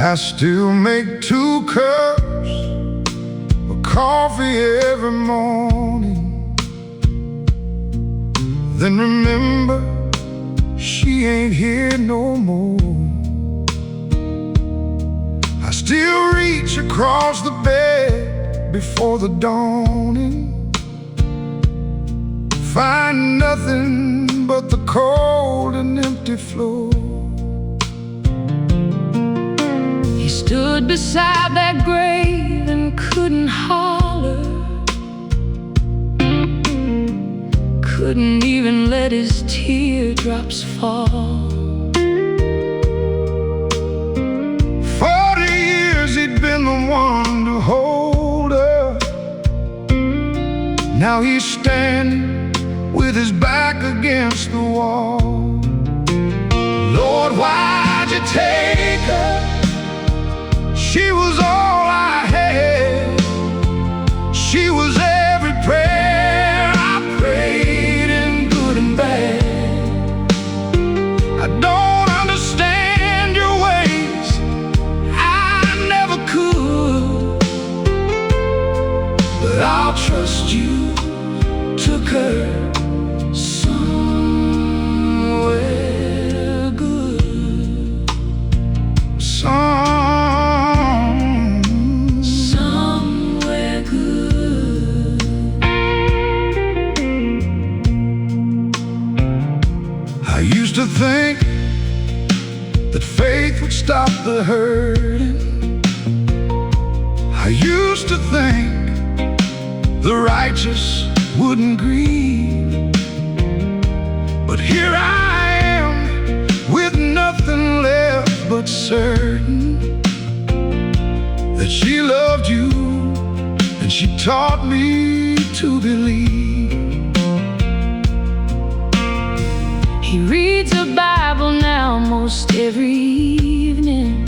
I still make 2 cups of coffee every morning. Then remember, she ain't here no more. I still reach across the bed before the dawning, find nothing but the cold and empty floor. He stood beside that grave and couldn't holler, couldn't even let his teardrops fall. 40 years he'd been the one to hold her. Now he's standing with his back against the wall. Lord, why'd you take her? She was all I had. She was every prayer I prayed, in good and bad. I don't understand your ways, I never could, but I'll trust you took her somewhere good. Somewhere good. I used to think that faith would stop the hurting. I used to think the righteous wouldn't grieve. But here I am, with nothing left but certain that she loved you, and she taught me to believe. He reads a Bible now most every evening.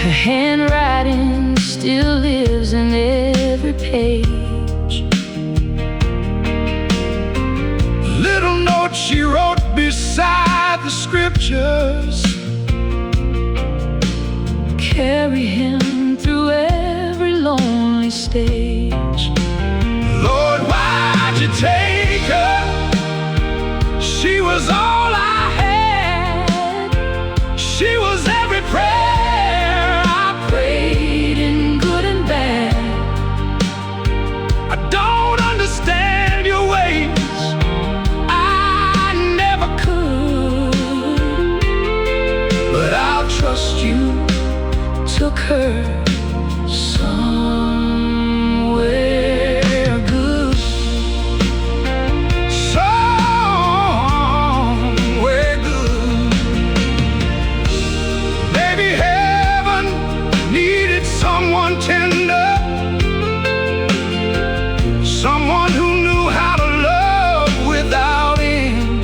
Her handwriting still lives in every page. Little notes she wrote beside the scriptures carry him through every lonely stage. Lord, why'd you take her? She was all I had. She was every prayer I prayed, in good and bad. I don't understand your ways, I never could, but I'll trust you took her somewhere good. Somewhere good. Maybe heaven needed someone tender, someone who knew how to love without end.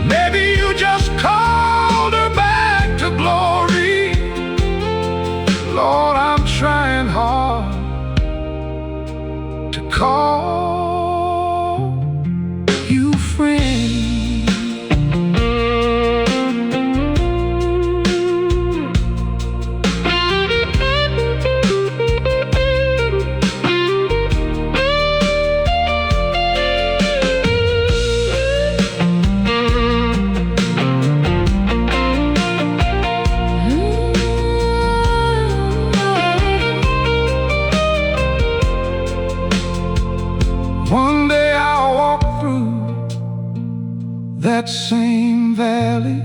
Maybe you just called her back to glory. Lord, I'm trying hard to call you friend. One day I'll walk through that same valley.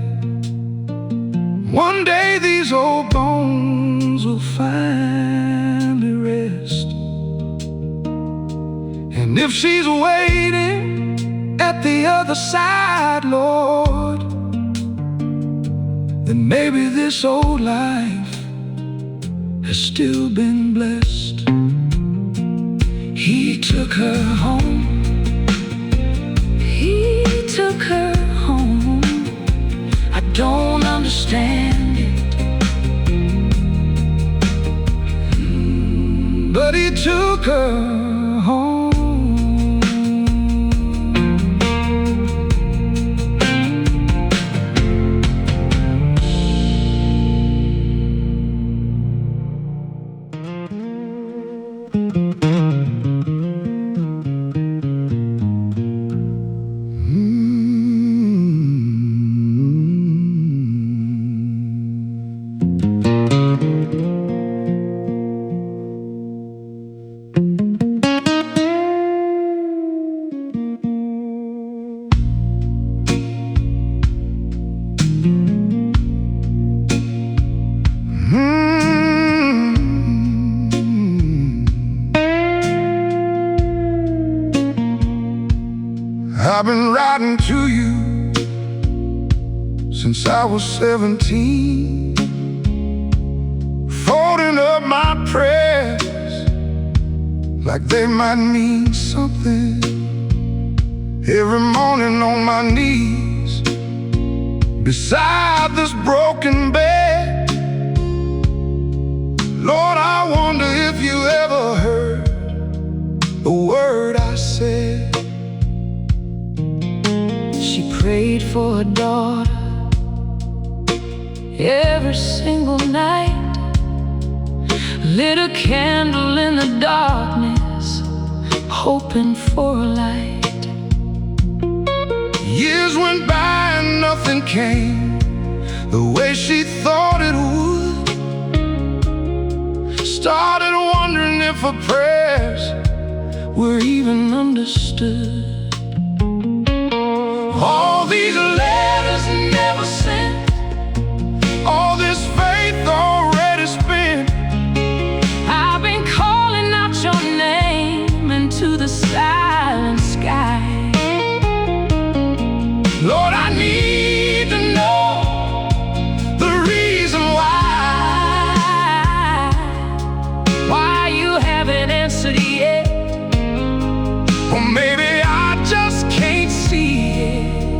One day these old bones will finally rest. And if she's waiting at the other side, Lord, then maybe this old life has still been blessed. He took her home. He took her home. I don't understand it, but he took her home. writing to you since I was 17, folding up my prayers like they might mean something. Every morning on my knees beside this broken bed, Lord, I wonder if you ever heard a word I said. She prayed for her daughter every single night, lit a candle in the darkness, hoping for a light. Years went by and nothing came the way she thought it would. Started wondering if her prayers were even understood. All these letters never sent, all this faith already spent. I've been calling out your name into the silent sky. Lord, I need to know the reason why you haven't answered yet. Or maybe I just can't see it.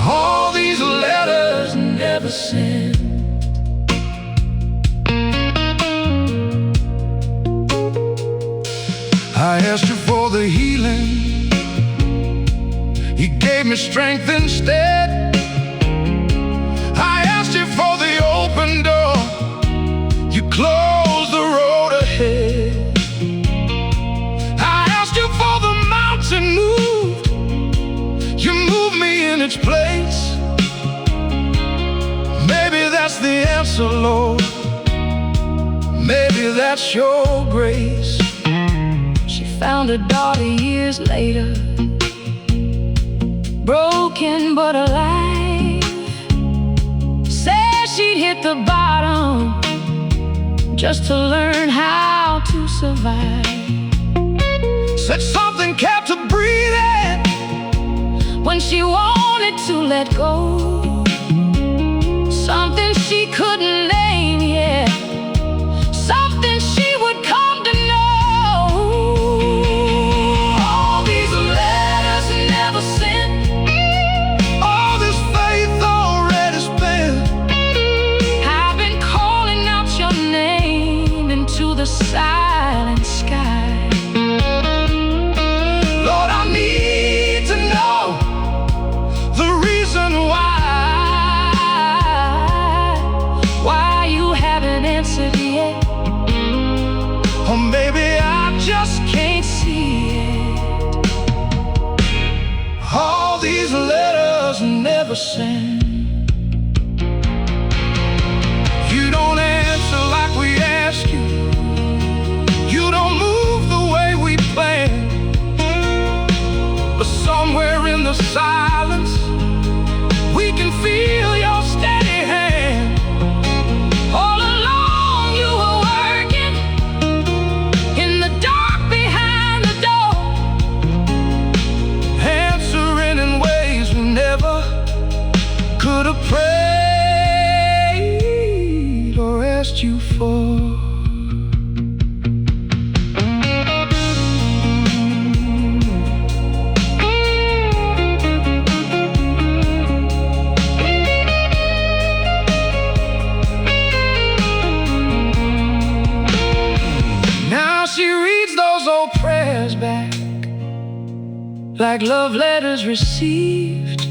All these letters never sent. I asked you for the healing, you gave me strength instead. I asked you for the open door, you closed the road ahead. I asked you for the mountain moved, you moved me in its place. Maybe that's the answer, Lord. Maybe that's your grace. She found her daughter years later, broken but alive. Said she'd hit the bottom just to learn how to survive. Said something kept her breathing when she wanted to let go. Something she couldn't name yet, something she would come to know. All these letters never sent, all this faith already spent. I've been calling out your name into the silent sky. Lord, I need to know the reason why you haven't answered yet. or maybe I just can't see it. All these letters never sent. You don't answer like we ask you, you don't move the way we planned. But somewhere in the silence, we can feel your steady hand. All along you were working in the dark behind the door, Answering in ways we never could have prayed or asked you for. Now she reads those old prayers back like love letters received.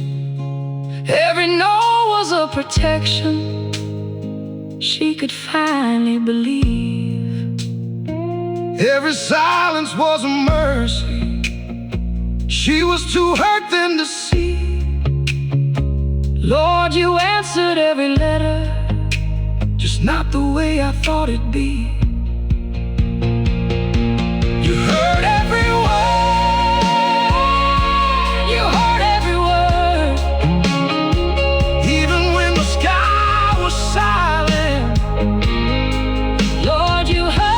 Every no was a protection, she could finally believe. Every silence was a mercy, she was too hurt then to see. Lord, you answered every letter, just not the way I thought it'd be. You heard every word, you heard every word, even when the sky was silent. Lord, you heard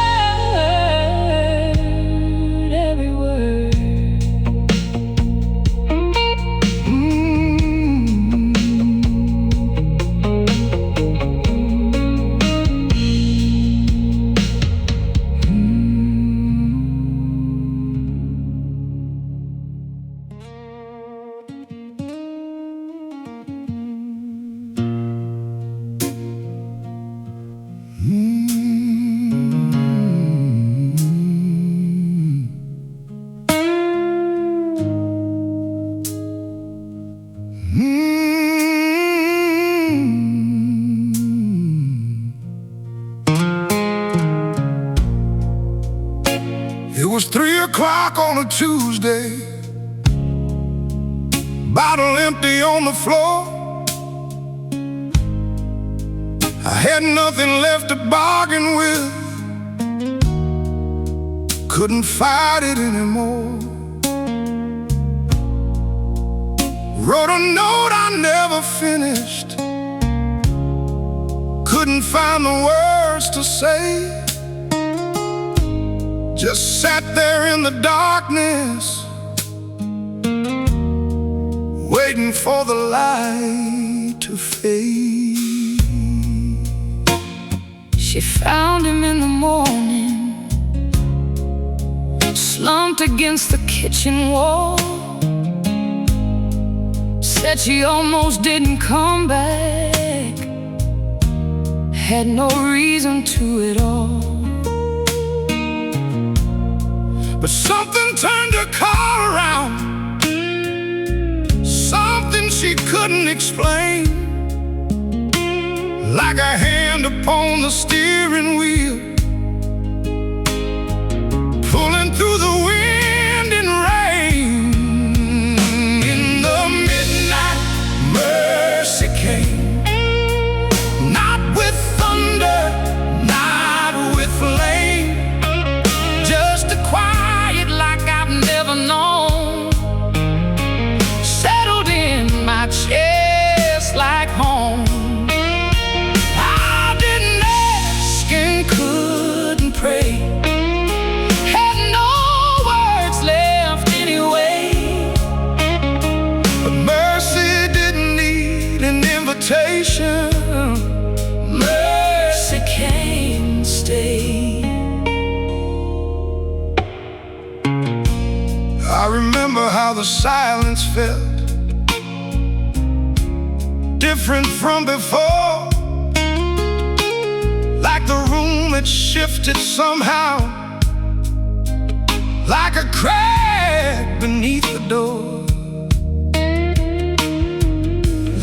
every word. was 3 o'clock on a Tuesday, bottle empty on the floor. I had nothing left to bargain with, couldn't fight it anymore. Wrote a note I never finished, couldn't find the words to say. Just sat there in the darkness, waiting for the light to fade. She found him in the morning, slumped against the kitchen wall. Said she almost didn't come back, had no reason to at all. But something turned her car around, something she couldn't explain. Like a hand upon the steering wheel, pulling through the wind and rain. In the midnight, mercy came, not with thunder, not with flame, just a quiet like I've never known. Settled in my chest like home. I didn't ask and couldn't pray, had no words left anyway. But mercy didn't need an invitation, mercy came and stayed. I remember how the silence felt, different from before. Like the room had shifted somehow, like a crack beneath the door,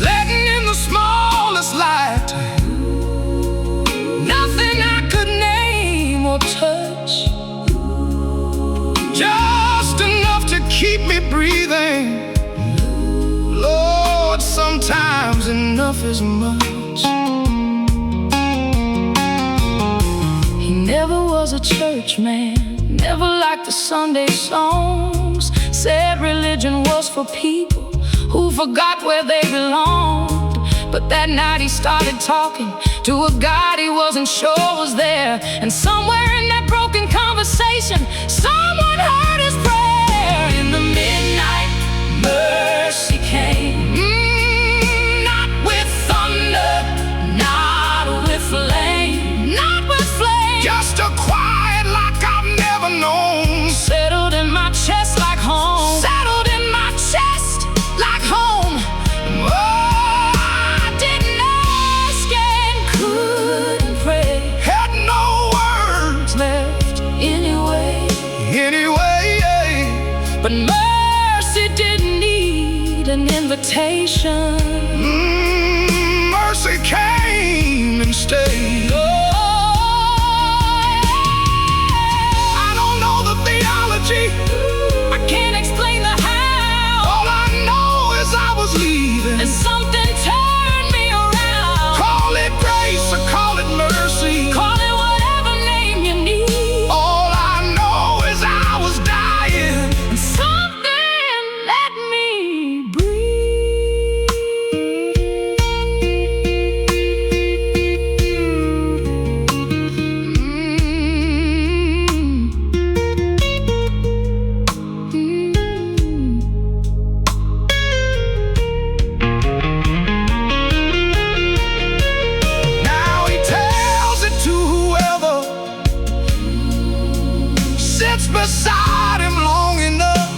letting in the smallest light. Nothing I could name or touch, just enough to keep me breathing. Lord, sometimes enough is much. He never was a church man, never liked the Sunday songs. Said religion was for people who forgot where they belonged. But that night he started talking to a God he wasn't sure was there. And somewhere in that broken conversation, someone heard his prayer. In the midnight, mercy came, not with thunder, not with flame, not with flame, just a quiet like I've never known. Settled in my chest like home, settled in my chest like home. Oh, I didn't ask and couldn't pray, had no words left anyway. But mercy didn't need an invitation, mercy came and stayed. Oh, I don't know the theology, I can't explain the how. All I know is I was leaving, and something turned me around. Call it grace or call it mercy, call it whatever name you need. All I know is I was dying, and something let me breathe. Now he tells it to whoever sits beside him long enough.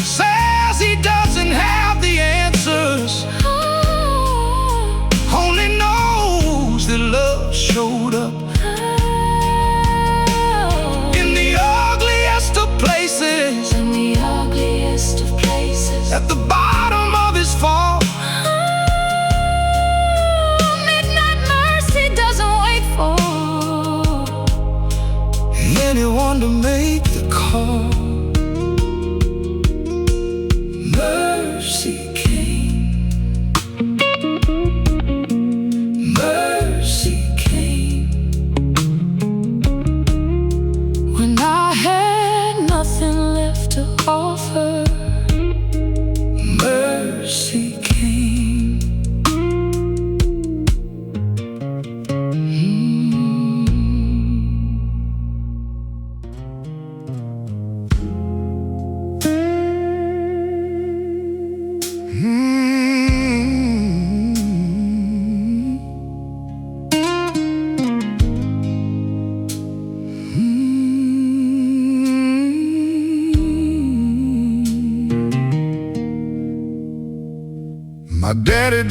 Says he doesn't have the answers, only knows that love showed up in the ugliest of places, at the bottom of his fall. Midnight mercy doesn't wait for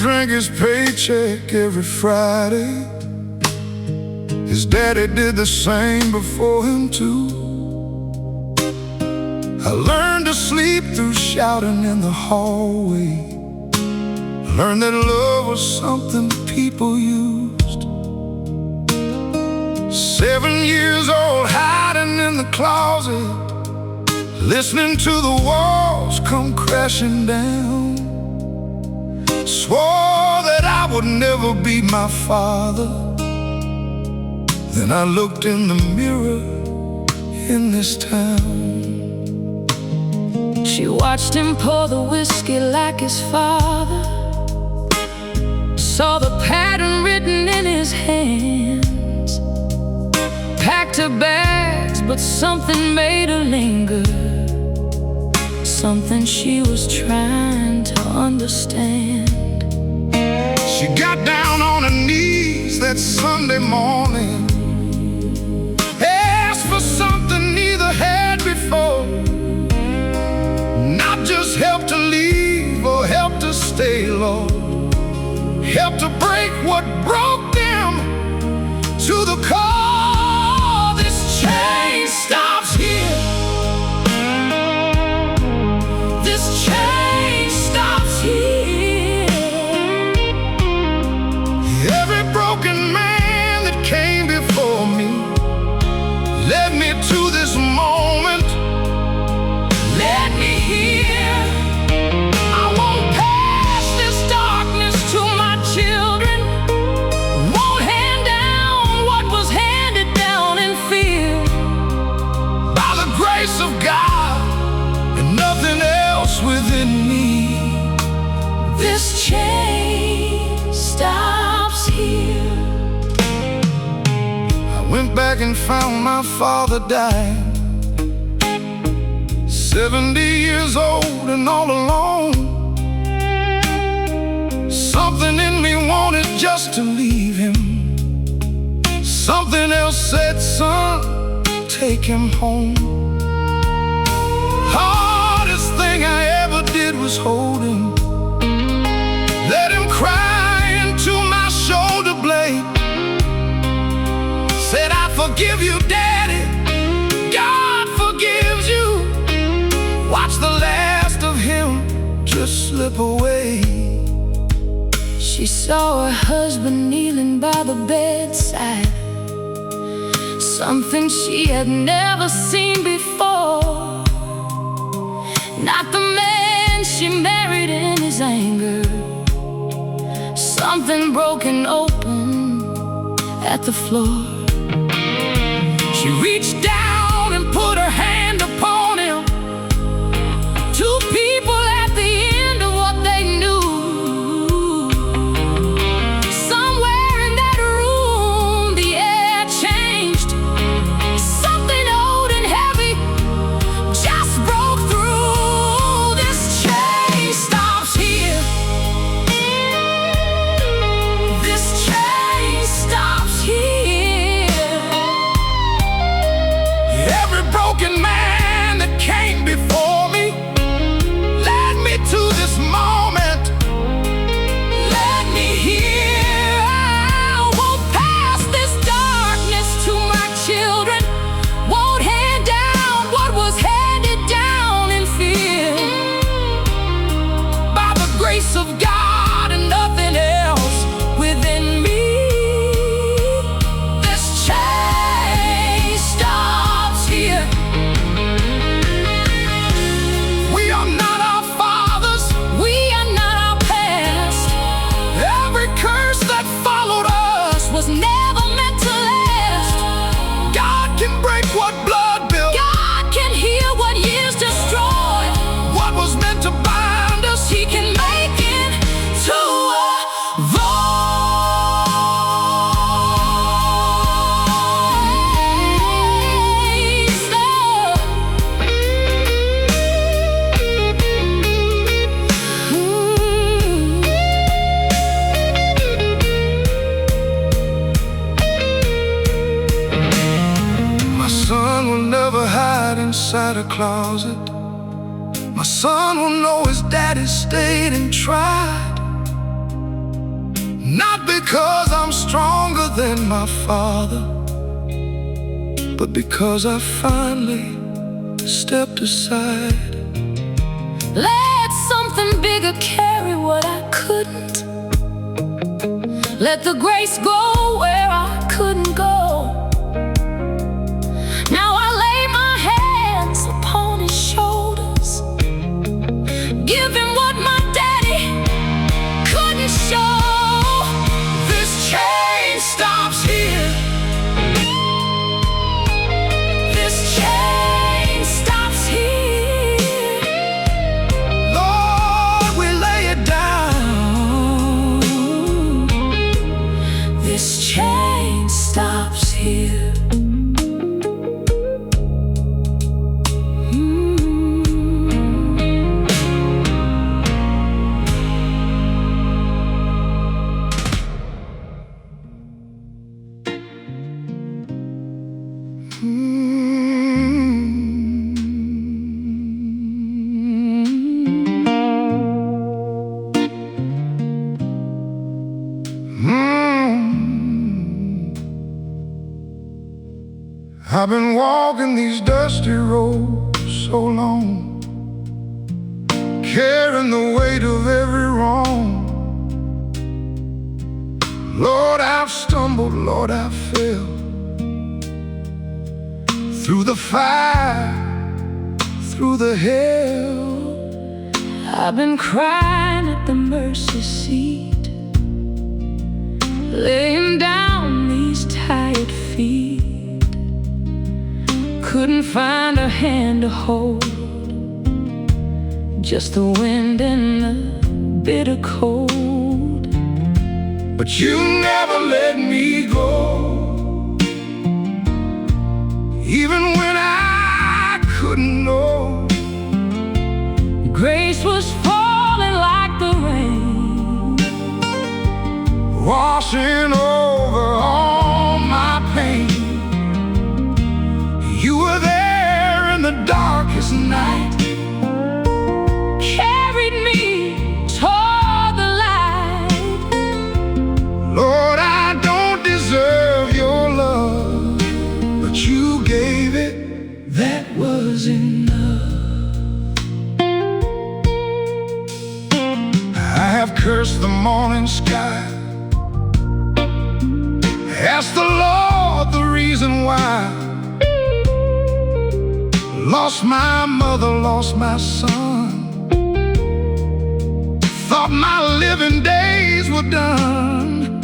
drank his paycheck every Friday. His daddy did the same before him too. I learned to sleep through shouting in the hallway. Learned that love was something people used. 7 years old, hiding in the closet, listening to the walls come crashing down. Swore that I would never be my father. Then I looked in the mirror in this town. She watched him pour the whiskey like his father, saw the pattern written in his hands, packed her bags, but something made her linger, something she was trying to understand. She got down on her knees that Sunday morning, asked for something neither had before. Not just help to leave or help to stay, Lord. Help to break what broke them to the core. This chain stops here. This chain stops here. Every broken man that came before me led me to this moment. Let me hear. I won't pass this darkness to my children. Won't hand down what was handed down in fear. By the grace of God and nothing else within me, This chain stops here. I went back and found my father died, 70 years old and all alone. Something in me wanted just to leave him. Something else said, son, take him home. Hardest thing I ever did was hold him. Let him cry into my shoulder blade. Said, I forgive you, Daddy. God forgives you. Watch the last of him just slip away. She saw her husband kneeling by the bedside, something she had never seen before. Not the man she married in his anger, something broken open at the floor. She reached down and put her hand upon him. Two people at the end of what they knew. Somewhere in that room the air changed. Something old and heavy just broke through. This chain stops here. This chain stops here. Every broken man that came before me led me to this moment. Let me hear. I won't pass this darkness to my children. Won't hand down what was handed down in fear. By the grace of God and nothing else within me, this chain stops here. We are not our fathers. We are not our past. Every curse that followed us Was never meant to last. God can break what blood built. God can heal what years destroyed. What was meant to bind us, He can make it to a voice. My son will never hide inside a closet. My son will know his daddy stayed and tried. because I'm stronger than my father, but because I finally stepped aside. Let something bigger carry what I couldn't. Let the grace go where I couldn't go. Now I lay my hands upon his shoulders, give him what my daddy couldn't show. This chain stops here. This chain stops here. Lord, we lay it down. This chain stops here. I've been walking these dusty roads so long, carrying the weight of every wrong. Lord, I've stumbled, Lord, I've fell, through the fire, through the hell. I've been crying at the mercy seat, laying down these tired feet. Couldn't find a hand to hold, just the wind and the bitter cold. But you never let me go, even when I couldn't know. Grace was falling like the rain, washing over all my pain. You were there in the darkest night, carried me toward the light. Lord, I don't deserve your love, but you gave it, that was enough. I have cursed the morning sky, asked the Lord the reason why. Lost my mother, lost my son, thought my living days were done.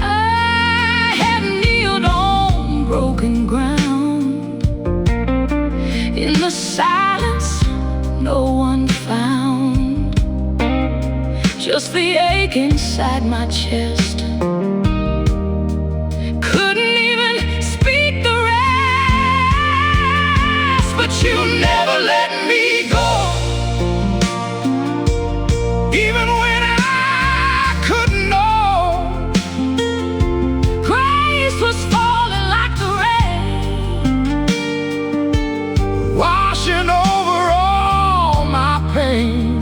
I had kneeled on broken ground, in the silence no one found, just the ache inside my chest. Couldn't even speak the rest, but you never let me go, even when I couldn't know. Grace was falling like the rain, Washing over all my pain.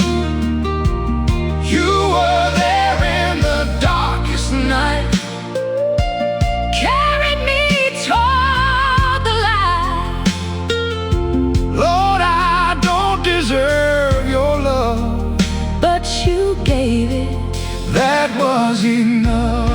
You were there in the darkest night, carried me toward the light. Lord, I don't deserve your love, But you gave it, that was enough.